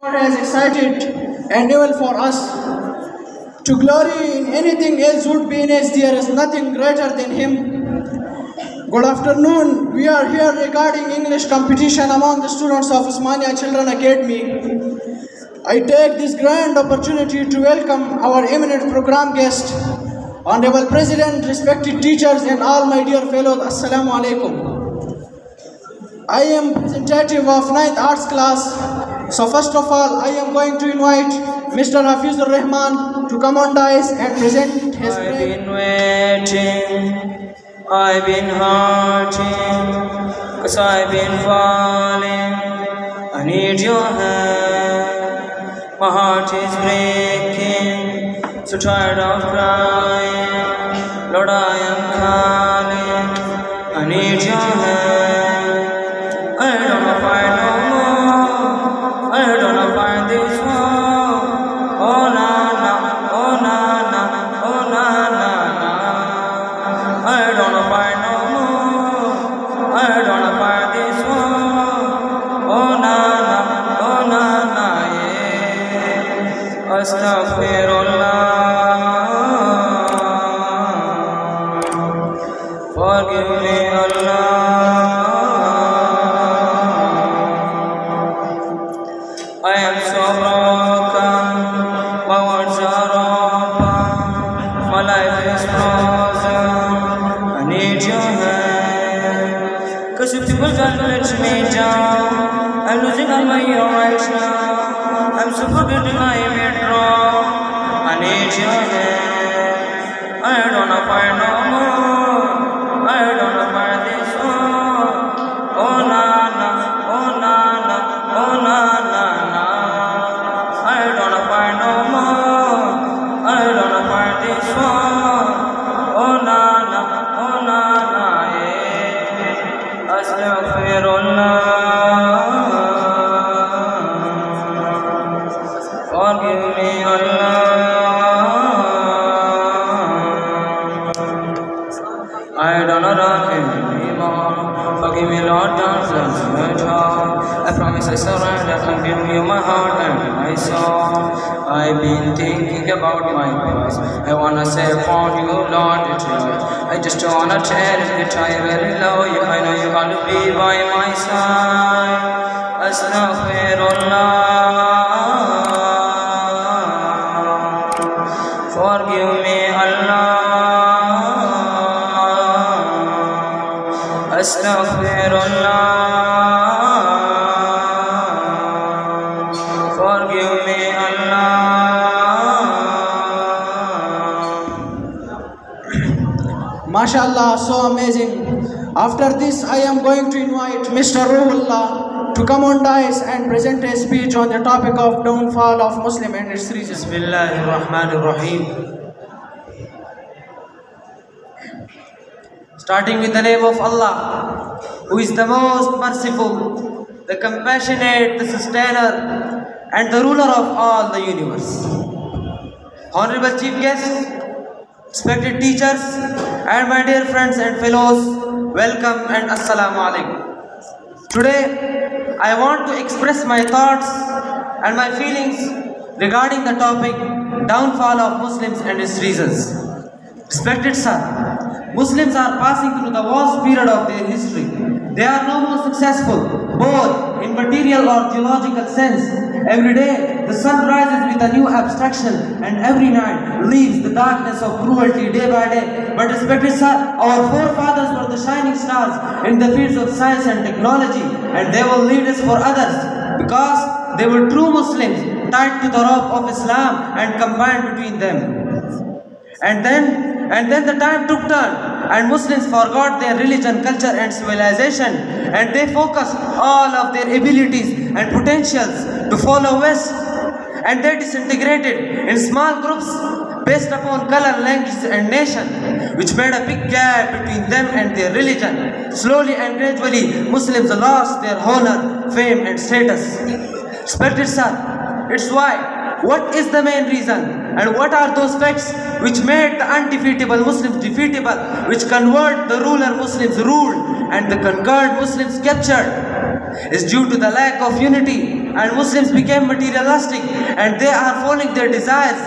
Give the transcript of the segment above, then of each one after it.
God has excited and evil for us. To glory in anything else would be as there is nothing greater than Him. Good afternoon. We are here regarding English competition among the students of Usmania Children Academy. I take this grand opportunity to welcome our eminent program guest, Honorable President, respected teachers and all my dear fellows. Assalamu alaikum. I am representative of 9th Arts class. So first of all, I am going to invite Mr. Hafizur Rahman to come on dais and present his I've been waiting, I've been hurting, cause I've been falling. I need your hand, my heart is breaking, so tired of crying. Lord, I am calling, I need your hand. I don't know if I know more, I don't know if I this one. Oh na na, oh na na, oh na na na. I don't know if I know more, I don't know if I this one. Oh na na, oh na na, yeah. Astaghfirullah. Forgive me, Allah. I am so broken, my words are open, my life is frozen. I need your hand, cause if people can't let me down, I'm losing all my year right now. I'm so forgetting I made wrong. I need your hand. I don't know if I know more, I don't know if I this one. Oh na na, oh na na, oh na na. I don't know if I know more, I don't know if I this one. Oh na na, oh na na, yeah. Astaghfirullah. Forgive me, Allah. I don't know anymore. Forgive me, Lord, don't let me talk. I promise I surrender and give you my heart and my soul. I've been thinking about my past. I wanna say for you, Lord, it's yours. I just wanna tell you that I really love you. I know you're gonna be by my side. Astaghfirullah. Forgive me, Allah. Astaghfirullah. Forgive me, Allah. MashaAllah, so amazing. After this, I am going to invite Mr. Ruhullah to come on dais and present a speech on the topic of downfall of Muslim and its reasons. Bismillahir Rahmanir Rahim. Starting with the name of Allah, who is the most merciful, the compassionate, the sustainer, and the ruler of all the universe. Honorable chief guests, respected teachers, and my dear friends and fellows, welcome and assalamu alaikum. Today, I want to express my thoughts and my feelings regarding the topic downfall of Muslims and its reasons. Respected sir, Muslims are passing through the worst period of their history. They are no more successful, both in material or theological sense. Every day, the sun rises with a new abstraction, and every night leaves the darkness of cruelty day by day. But respected sir, our forefathers were the shining stars in the fields of science and technology, and they will lead us for others, because they were true Muslims, tied to the rope of Islam and combined between them. And then the time took turn, and Muslims forgot their religion, culture and civilization, and they focused all of their abilities and potentials to follow West, and they disintegrated in small groups based upon color, language and nation, which made a big gap between them and their religion. Slowly and gradually, Muslims lost their honor, fame and status. Respected sir, it's why. What is the main reason, and what are those facts which made the undefeatable Muslims defeatable, which convert the ruler Muslims ruled and the conquered Muslims captured? Is due to the lack of unity, and Muslims became materialistic and they are following their desires.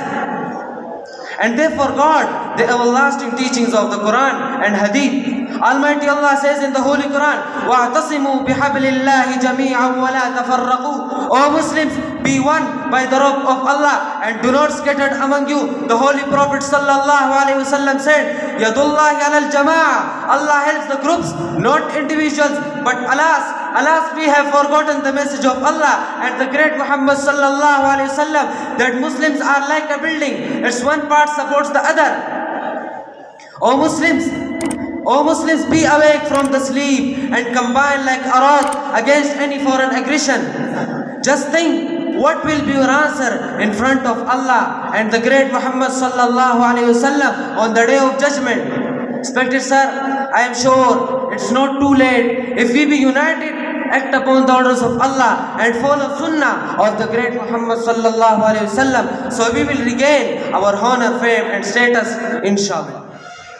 And they forgot the everlasting teachings of the Quran and Hadith. Almighty Allah says in the Holy Quran, وَاعْتَصِمُوا بِحَبْلِ اللَّهِ جَمِيعًا وَلَا تَفَرَّقُوا. O Muslims, be one by the rope of Allah and do not scatter among you. The Holy Prophet sallallahu alaihi wasallam said, Yadullahi alal jama'ah. Allah helps the groups, not individuals. But alas, we have forgotten the message of Allah and the great Muhammad sallallahu alaihi wasallam that Muslims are like a building. Its one part supports the other. O Muslims, be awake from the sleep and combine like Arad against any foreign aggression. Just think, what will be your answer in front of Allah and the great Muhammad sallallahu alaihi wasallam on the day of judgment? Respected sir, I am sure it's not too late if we be united, act upon the orders of Allah and follow Sunnah of the great Muhammad sallallahu alaihi wasallam, so we will regain our honor, fame and status, inshallah.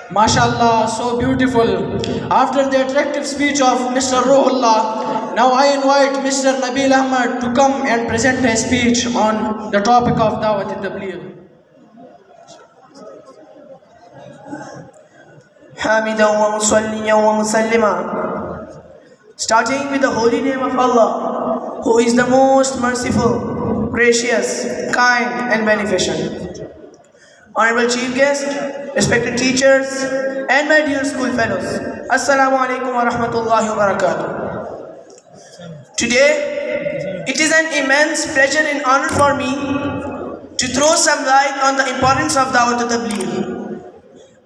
MashaAllah, so beautiful. After the attractive speech of Mr. Ruhullah, now I invite Mr. Nabil Ahmad to come and present his speech on the topic of Dawat al-Tabligh. Hamidan wa musalliyan wa musallima. Starting with the holy name of Allah, who is the most merciful, gracious, kind and beneficent. Honorable Chief Guest, respected teachers, and my dear school fellows, Assalamu alaikum wa rahmatullahi wa barakatuh. Today, it is an immense pleasure and honor for me to throw some light on the importance of Dawat al-Tabligh.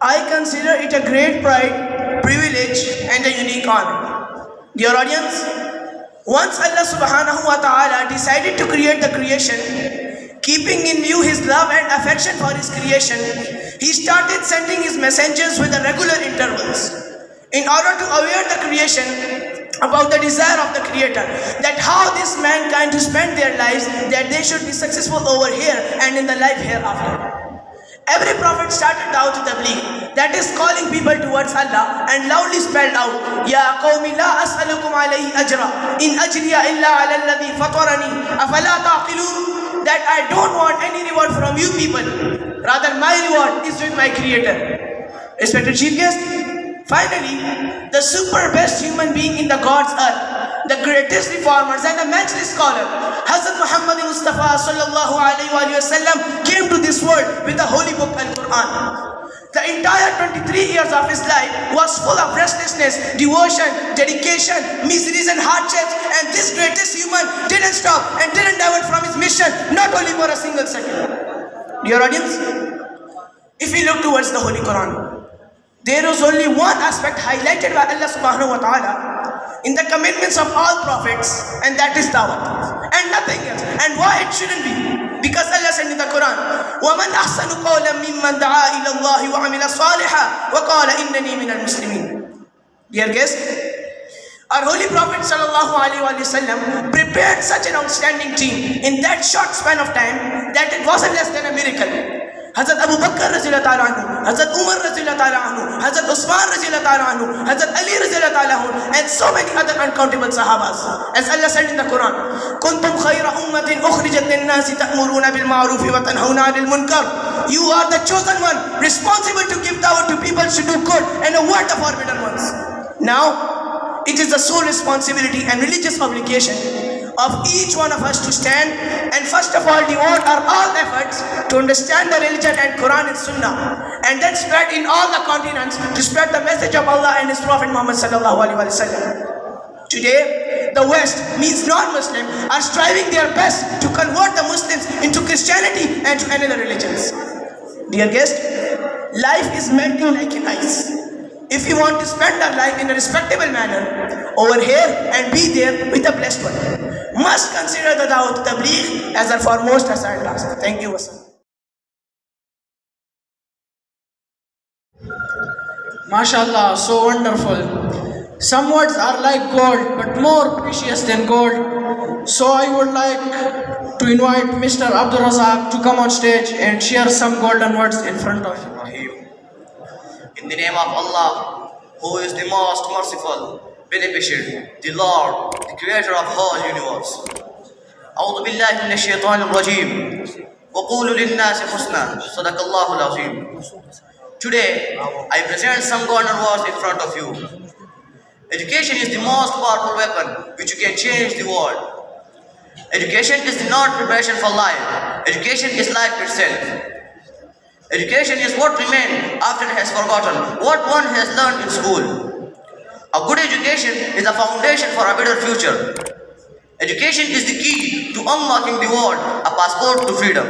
I consider it a great pride, privilege, and a unique honor. Dear audience, once Allah subhanahu wa ta'ala decided to create the creation, keeping in view His love and affection for His creation, He started sending His messengers with the regular intervals in order to aware the creation about the desire of the Creator, that how this mankind to spend their lives, that they should be successful over here and in the life hereafter. Every prophet started Dawat al-Tabligh, that is calling people towards Allah, and loudly spelled out, Ya qawmi la as'alukum alayhi ajra, in ajriya illa ala alladhi fatarani, afala taqilun. That I don't want any reward from you people, rather my reward is with my Creator. Respected Chief Guest, finally, the super best human being in the God's earth, the greatest reformers and the matchless scholar, Hazrat Muhammad Mustafa sallallahu alaihi wasallam came to this world with the holy book Al-Quran. The entire 23 years of his life was full of restlessness, devotion, dedication, miseries and hardships, and this greatest human didn't stop and didn't divert from his mission, not only for a single second. Dear audience, if we look towards the Holy Quran, there is only one aspect highlighted by Allah subhanahu wa ta'ala in the commandments of all prophets, and that is Dawat, and nothing else. And why it shouldn't be? Because Allah said in the Quran, وَمَنْ أَحْسَنُ قَوْلًا مِمَّنْ دَعَا إِلَى اللَّهِ وَعَمِلَ صَالِحًا وَقَالَ إِنَّنِي مِنَ الْمُسْلِمِينَ. Dear guest, our Holy Prophet sallallahu alaihi wasallam prepared such an outstanding team in that short span of time that it wasn't less than a miracle. Hazrat Abu Bakr radhiyallahu ta'ala anhu, Hazrat Umar radhiyallahu ta'ala anhu, Hazrat Usman radhiyallahu ta'ala anhu, Hazrat Ali radhiyallahu ta'ala anhu, and so many other uncountable sahabas. As Allah said in the Quran, Kuntum khayra ummatin ukhrijat lin-nasi ta'muruna bil ma'ruf wa tanhauna 'anil munkar. You are the chosen one, responsible to give dawah to people to do good and avoid the forbidden ones. Now, it is the sole responsibility and religious obligation of each one of us to stand and first of all devote our all efforts to understand the religion and Quran and Sunnah, and then spread in all the continents to spread the message of Allah and His Prophet Muhammad sallallahu alaihi wasallam. Today, the West, means non-Muslim, are striving their best to convert the Muslims into Christianity and to another religions. Dear guest, life is melting like an ice. If we want to spend our life in a respectable manner over here and be there with a blessed one, must consider the Dawat al-Tabligh as our foremost assigned task. Thank you. MashaAllah, so wonderful. Some words are like gold, but more precious than gold. So I would like to invite Mr. Abdul Razak to come on stage and share some golden words in front of him. In the name of Allah, who is the most merciful, beneficent, the Lord, the creator of whole universe. أعوذ بالله من الشيطان الرجيم وقولوا للناس حسنا صدق الله العظيم. Today, I present some golden words in front of you. Education is the most powerful weapon which can change the world. Education is not preparation for life. Education is life itself. Education is what remains after it has forgotten what one has learned in school. A good education is a foundation for a better future. Education is the key to unlocking the world, a passport to freedom.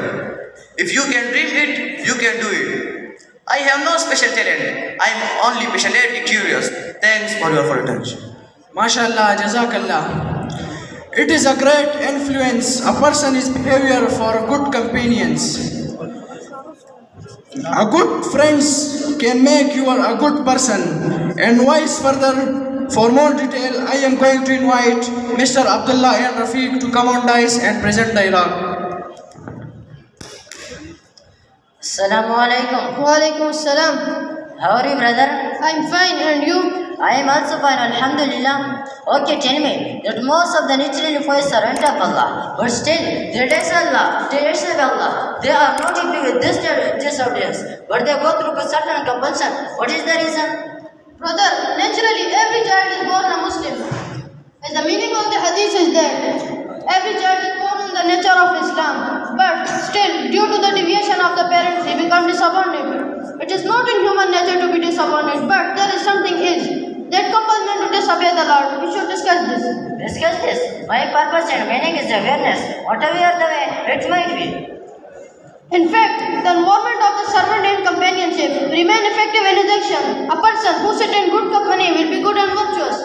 If you can dream it, you can do it. I have no special talent. I am only passionately curious. Thanks for your attention. MashaAllah, Jazakallah. It is a great influence. A person is behavior for good companions. A good friends can make you a good person. And vice further. For more detail, I am going to invite Mr. Abdullah and Rafiq to come on dais and present dialogue. Assalamu alaikum. Wa alaikum assalam. How are you, brother? I'm fine, and you? I am also fine, alhamdulillah. Okay, tell me that most of the natural voices are of Allah, but still they dislike Allah, they dislike Allah. They are not happy with this audience, but they go through a certain compulsion. What is the reason? Brother, naturally every child is born a Muslim. As the meaning of the hadith is that every child is born in the nature of Islam, but still, due to the deviation of the parents, he becomes disappointed. It is not in human nature to be disappointed, but there is something that compels men to disobey the Lord. We should discuss this. Discuss this. My purpose and meaning is awareness. Whatever the way it might be. In fact, the involvement of the servant in companionship remain effective in his action. A person who sits in good company will be good and virtuous,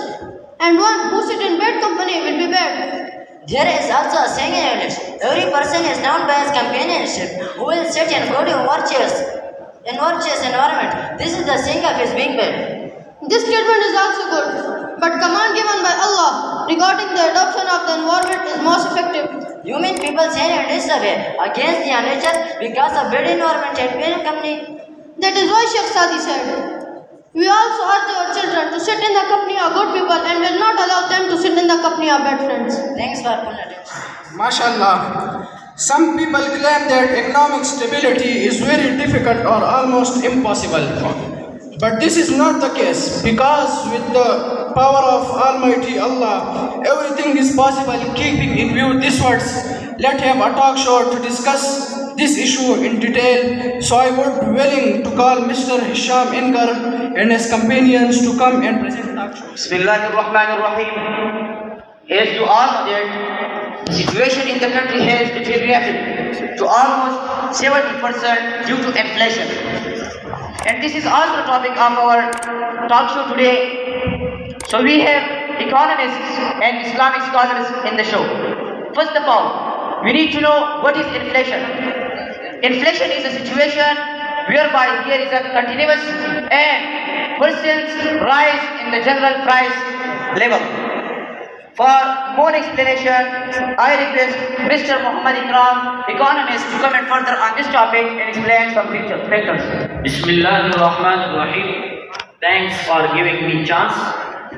and one who sits in bad company will be bad. There is also a saying in English, every person is known by his companionship, who will sit in good and virtuous environment. This is the saying of his being bad. This statement is also good, but command given by Allah regarding the adoption of the environment is most effective. You mean people say and disobey against their nature because of bad environment and bad company? That is why Sheikh Sadi said, we also urge our children to sit in the company of good people and will not allow them to sit in the company of bad friends. Thanks for full attention. MashaAllah. Some people claim that economic stability is very difficult or almost impossible. But this is not the case, because with the power of Almighty Allah, everything is possible. Keeping in view these words, let's have a talk show to discuss this issue in detail. So I would willing to call Mr. Hisham Inkar and his companions to come and present talk show. Bismillahirrahmanirrahim. As you all know that the situation in the country has deteriorated to almost 70% due to inflation. And this is also the topic of our talk show today. So we have economists and Islamic scholars in the show. First of all, we need to know what is inflation. Inflation is a situation whereby there is a continuous and persistent rise in the general price level. For more explanation, I request Mr. Muhammad Ikram, economist, to comment further on this topic and explain some factors. Bismillahirrahmanirrahim. Thanks for giving me chance.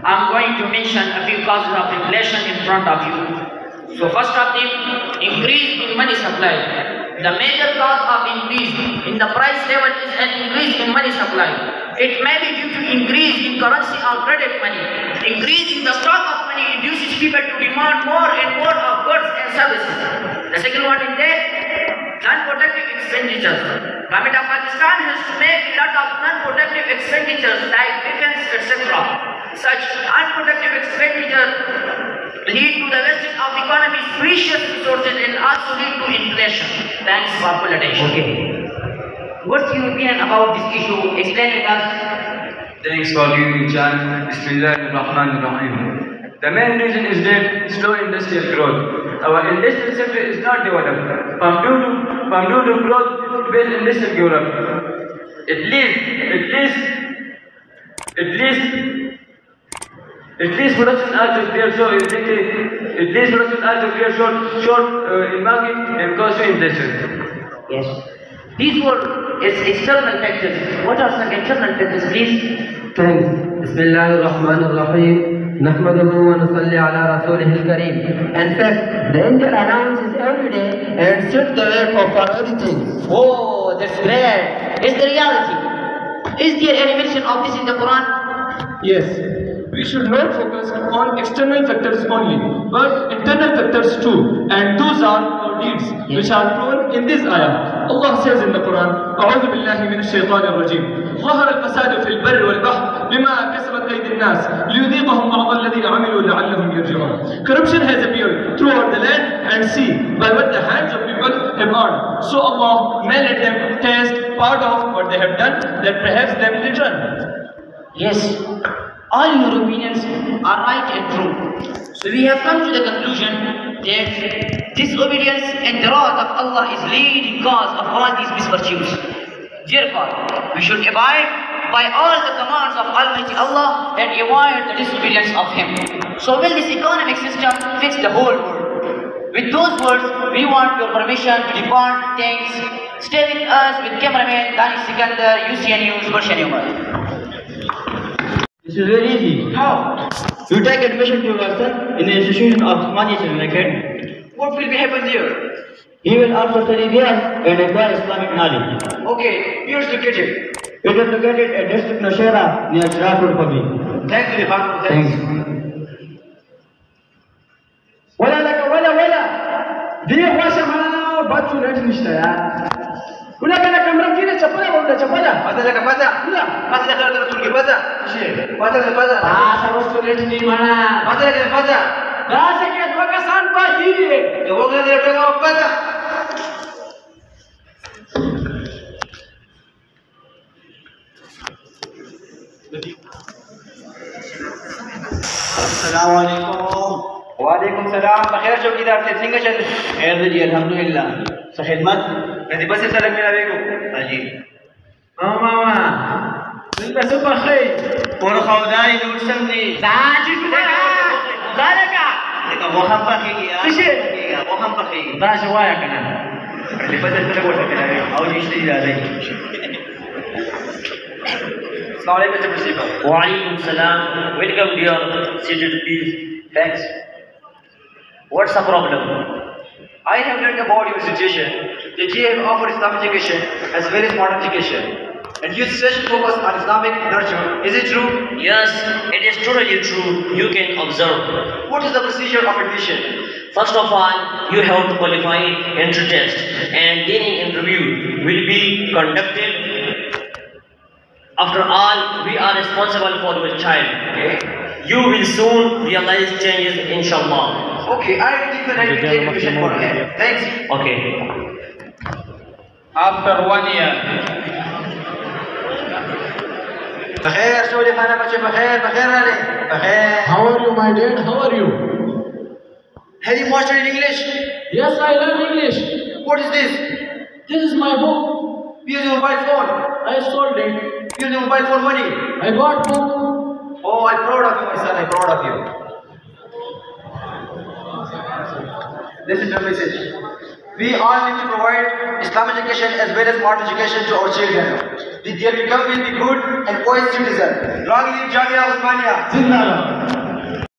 I'm going to mention a few causes of inflation in front of you. So first of them, increase in money supply. The major cause of increase in the price level is an increase in money supply. It may be due to increase in currency or credit money. Increase in the stock of money induces people to demand more and more of goods and services. The second one is that non-productive expenditures. Government of Pakistan has to make a lot of non-productive expenditures like defense, etc. Such unproductive expenditure lead to the wastage of economy's precious resources and also lead to inflation. Thanks for full attention. Okay. What's your opinion about this issue? Explain it us. Thanks for giving me chance. Bismillahirrahmanirrahim. The main reason is that slow industrial growth. Our industrial sector is not developed. From due to growth-based industrial development. At least production also clear short in market and cost to industry. Yes. These were external factors. What are some internal factors, please? Thanks. Bismillahirrahmanirrahim. نحمده ونصلي على رسوله الكريم. In fact, the angel announces every day and sets the way for everything. Oh, that's great. It's the reality. Is there any mention of this in the Quran? Yes, we should not focus on external factors only, but internal factors too, and those are our deeds, which are shown in this ayah. Allah says in the Quran, أعوذ بالله من الشيطان الرجيم. ظهر الفساد في البر والبحر بما كسبت أيدي الناس ليذيقهم بعض الذي عملوا لعلهم يرجعون. Corruption has appeared throughout the land and sea by what the hands of people have earned. So Allah may let them taste part of what they have done, that perhaps they will return. Yes, all your opinions are right and true. So we have come to the conclusion that disobedience and the wrath of Allah is leading cause of all these misfortunes. Therefore, we should abide by all the commands of Almighty Allah and avoid the disobedience of Him. So will this economic system fix the whole world? With those words, we want your permission to depart. Thanks. Stay with us with cameraman Danish Sikandar, UCN News, Gulshan Umar. This is very easy. How? You take admission to your son in the institution of Usmania Academy. What will be happen there? He will also study there and acquire Islamic knowledge. Okay, here's located. It is located at District Nashera near Shirapur Public. Thanks to the Father. Thanks. ولا لك ولا دي خواسه معنا باتو نت نشتا يا ولا كان كاميرا كده چپلا ولا چپلا Pasa la pasa. لا Pasa la cara de Rasul que pasa. Sí. Pasa la pasa. سبستو نت ني معنا Pasa la que pasa. راس کې دوه کسان پاتې دي Que vos le pegamos pasa. السلام عليكم. وعليكم السلام. بخير चौकीदार से सिंह चल. خير जी अल्हम्दुलिल्लाह. खिदमत. यदि बस सलाम मेरा बेगो. हाजी. मामा. انت سوبر خير. और खौदाई दूर समझी. साजी तुला. زالका. देखो वो हम पखेगी यार. किसे? वो हम पखेगी. दा शवाया कना. यदि बस चले बोल सकते हैं. आओ जी इश्ती जा रही. Walaikum salam. Welcome dear. Seated please. Thanks. What's the problem? I have learned about your situation. The GM offers Islamic education as well as modern education. And your session focus on Islamic nurture. Is it true? Yes, it is totally true. You can observe. What is the procedure of admission? First of all, you have to qualify entry test and training interview will be conducted. After all, we are responsible for your child. Okay. You will soon realize changes, inshallah. Okay, I will definitely take admission for him. Thanks. Okay. After 1 year. بخير شو اللي انا بجي بخير علي بخير. How are you my dad? How are you? Have you mastered English? Yes, I learn English. What is this? This is my book. Use your mobile phone. I sold it. Use your mobile phone money. I bought book. Oh, I'm proud of you, my son. I'm proud of you. This is your message. We all need to provide Islamic education as well as modern education to our children. Their become will be good and wise citizen. Long live Jamia Usmania. Zindabad.